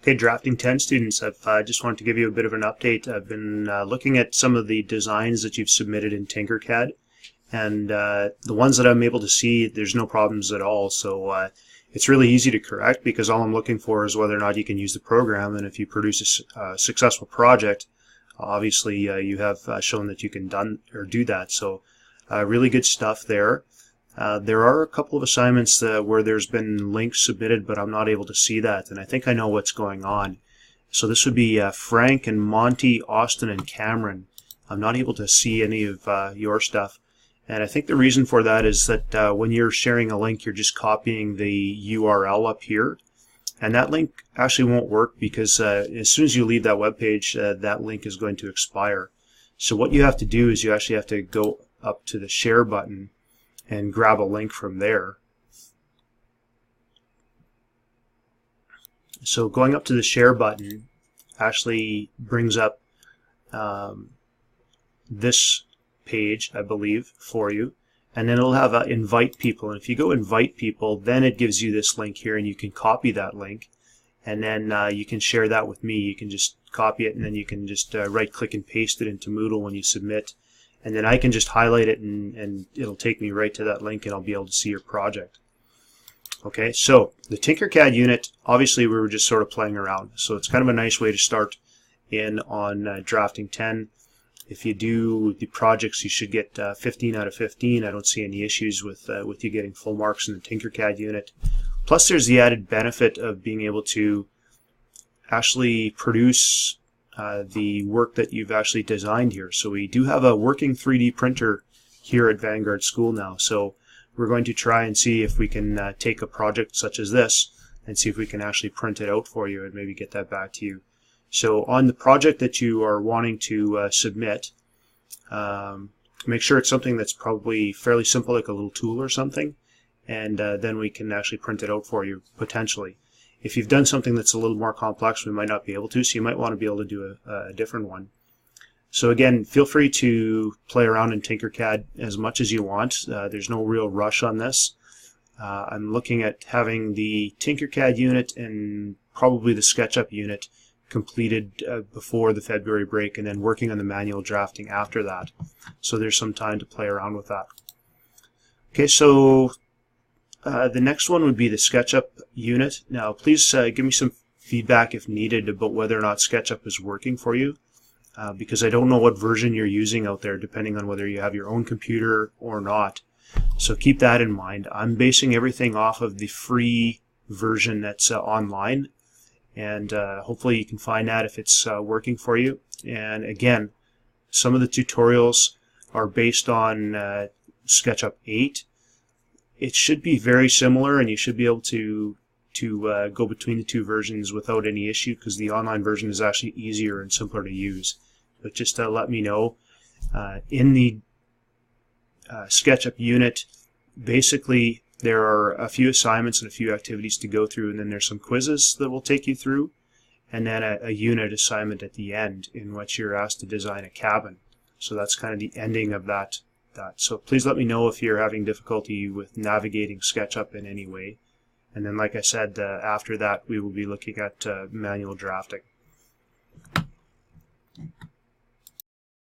Okay, Drafting 10 students, I've just wanted to give you a bit of an update. I've been looking at some of the designs that you've submitted in Tinkercad, and the ones that I'm able to see, there's no problems at all. So it's really easy to correct because all I'm looking for is whether or not you can use the program, and if you produce a successful project, obviously you have shown that you can do that. So really good stuff there. There are a couple of assignments where there's been links submitted, but I'm not able to see that, and I think I know what's going on. So this would be Frank and Monty, Austin and Cameron. I'm not able to see any of your stuff, and I think the reason for that is that when you're sharing a link, you're just copying the URL up here, and that link actually won't work because as soon as you leave that web page, that link is going to expire. So what you have to do is you actually have to go up to the share button and grab a link from there. So going up to the share button actually brings up this page, I believe, for you, and then it'll have invite people, and if you go invite people, then it gives you this link here, and you can copy that link, and then you can share that with me. You can just copy it, and then you can just right click and paste it into Moodle when you submit, and then I can just highlight it, and it'll take me right to that link, and I'll be able to see your project. Okay, so the Tinkercad unit, obviously we were just sort of playing around, so it's kind of a nice way to start in on Drafting 10. If you do the projects, you should get 15 out of 15. I don't see any issues with you getting full marks in the Tinkercad unit. Plus there's the added benefit of being able to actually produce the work that you've actually designed here. So we do have a working 3D printer here at Vanguard School now. So we're going to try and see if we can take a project such as this and see if we can actually print it out for you and maybe get that back to you. So on the project that you are wanting to submit, make sure it's something that's probably fairly simple, like a little tool or something, and then we can actually print it out for you potentially. If you've done something that's a little more complex, we might not be able to, so you might want to be able to do a different one. So again, feel free to play around in Tinkercad as much as you want. There's no real rush on this. I'm looking at having the Tinkercad unit and probably the SketchUp unit completed before the February break, and then working on the manual drafting after that. So there's some time to play around with that. Okay, so the next one would be the SketchUp unit. Now please give me some feedback if needed about whether or not SketchUp is working for you, because I don't know what version you're using out there depending on whether you have your own computer or not. So keep that in mind. I'm basing everything off of the free version that's online, and hopefully you can find that if it's working for you. And again, some of the tutorials are based on SketchUp 8. It should be very similar, and you should be able to go between the two versions without any issue, because the online version is actually easier and simpler to use. But just let me know. In the SketchUp unit, basically there are a few assignments and a few activities to go through, and then there's some quizzes that will take you through, and then a unit assignment at the end in which you're asked to design a cabin. So that's kind of the ending of that. So please let me know if you're having difficulty with navigating SketchUp in any way. And then, like I said, after that we will be looking at manual drafting.